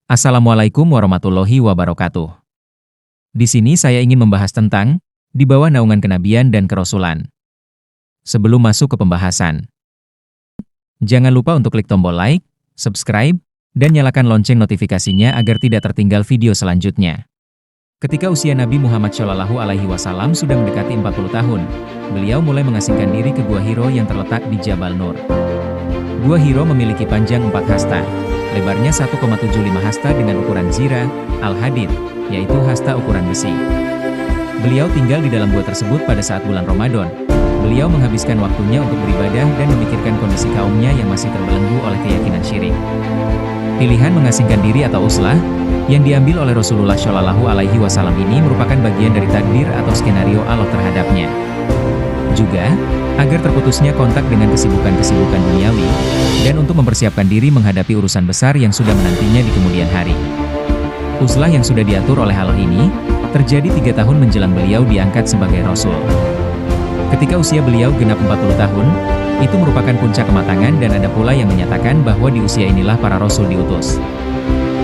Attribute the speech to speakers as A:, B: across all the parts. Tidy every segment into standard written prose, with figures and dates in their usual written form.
A: Assalamualaikum warahmatullahi wabarakatuh. Di sini saya ingin membahas tentang di bawah naungan kenabian dan kerasulan. Sebelum masuk ke pembahasan, jangan lupa untuk klik tombol like, subscribe, dan nyalakan lonceng notifikasinya agar tidak tertinggal video selanjutnya. Ketika usia Nabi Muhammad SAW sudah mendekati 40 tahun, beliau mulai mengasingkan diri ke Gua Hiro yang terletak di Jabal Nur. Gua Hiro memiliki panjang 4 hasta, lebarnya 1,75 hasta dengan ukuran zira, al-hadid, yaitu hasta ukuran besi. Beliau tinggal di dalam gua tersebut pada saat bulan Ramadan. Beliau menghabiskan waktunya untuk beribadah dan memikirkan kondisi kaumnya yang masih terbelenggu oleh keyakinan syirik. Pilihan mengasingkan diri atau uslah yang diambil oleh Rasulullah SAW ini merupakan bagian dari takdir atau skenario Allah terhadapnya. Juga, agar terputusnya kontak dengan kesibukan-kesibukan duniawi, dan untuk mempersiapkan diri menghadapi urusan besar yang sudah menantinya di kemudian hari. Uzlah yang sudah diatur oleh Allah ini, terjadi 3 tahun menjelang beliau diangkat sebagai Rasul. Ketika usia beliau genap 40 tahun, itu merupakan puncak kematangan dan ada pula yang menyatakan bahwa di usia inilah para Rasul diutus.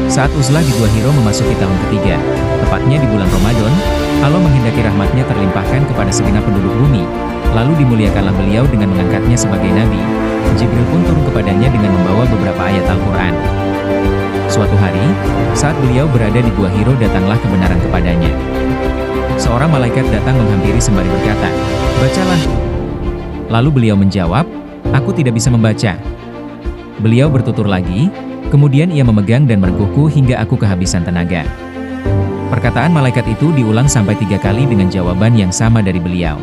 A: Saat uzlah di Gua Hiro memasuki tahun ketiga, tepatnya di bulan Ramadan, Allah menghendaki rahmatnya terlimpahkan kepada segenap penduduk bumi. Lalu dimuliakanlah beliau dengan mengangkatnya sebagai Nabi. Jibril pun turun kepadanya dengan membawa beberapa ayat Al-Quran. Suatu hari, saat beliau berada di Gua Hiro datanglah kebenaran kepadanya. Seorang malaikat datang menghampiri sembari berkata, "Bacalah." Lalu beliau menjawab, "Aku tidak bisa membaca." Beliau bertutur lagi, kemudian ia memegang dan merengkuhku hingga aku kehabisan tenaga. Perkataan malaikat itu diulang sampai 3 kali dengan jawaban yang sama dari beliau.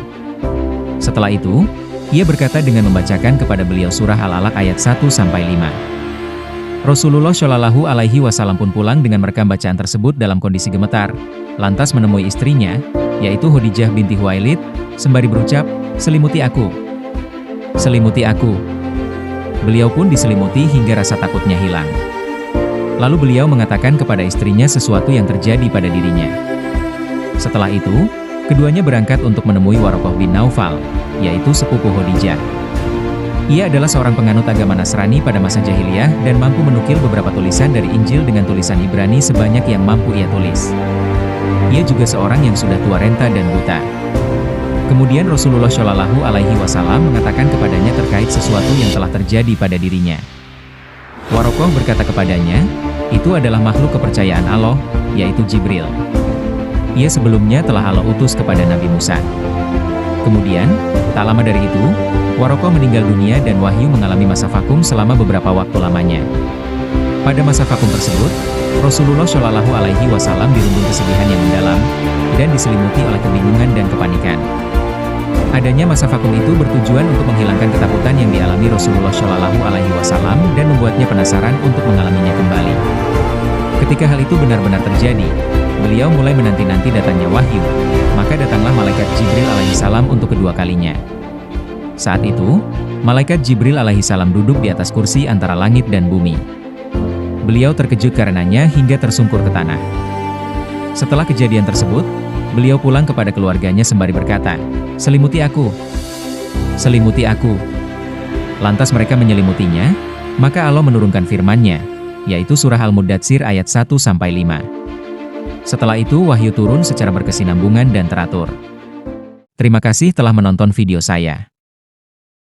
A: Setelah itu, ia berkata dengan membacakan kepada beliau surah Al-Alaq ayat 1-5. Rasulullah SAW pun pulang dengan merekam bacaan tersebut dalam kondisi gemetar, lantas menemui istrinya, yaitu Khadijah binti Khuwailid, sembari berucap, "Selimuti aku. Selimuti aku." Beliau pun diselimuti hingga rasa takutnya hilang. Lalu beliau mengatakan kepada istrinya sesuatu yang terjadi pada dirinya. Setelah itu, keduanya berangkat untuk menemui Warokoh bin Naufal, yaitu sepupu Khadijah. Ia adalah seorang penganut agama Nasrani pada masa jahiliyah dan mampu menukil beberapa tulisan dari Injil dengan tulisan Ibrani sebanyak yang mampu ia tulis. Ia juga seorang yang sudah tua renta dan buta. Kemudian Rasulullah SAW mengatakan kepadanya terkait sesuatu yang telah terjadi pada dirinya. Warokoh berkata kepadanya, itu adalah makhluk kepercayaan Allah, yaitu Jibril. Ia sebelumnya telah Allah utus kepada Nabi Musa. Kemudian, tak lama dari itu, Warokoh meninggal dunia dan wahyu mengalami masa vakum selama beberapa waktu lamanya. Pada masa vakum tersebut, Rasulullah SAW dirundung kesedihan yang mendalam, dan diselimuti oleh kebingungan dan kepanikan. Adanya masa vakum itu bertujuan untuk menghilangkan ketakutan yang dialami Rasulullah SAW dan membuatnya penasaran untuk mengalaminya kembali. Ketika hal itu benar-benar terjadi, beliau mulai menanti-nanti datangnya wahyu, maka datanglah malaikat Jibril alaihissalam untuk kedua kalinya. Saat itu, malaikat Jibril alaihissalam duduk di atas kursi antara langit dan bumi. Beliau terkejut karenanya hingga tersungkur ke tanah. Setelah kejadian tersebut, beliau pulang kepada keluarganya sembari berkata, "Selimuti aku. Selimuti aku." Lantas mereka menyelimutinya, maka Allah menurunkan firman-Nya, yaitu surah Al-Muddatsir ayat 1-5. Setelah itu wahyu turun secara berkesinambungan dan teratur. Terima kasih telah menonton video saya.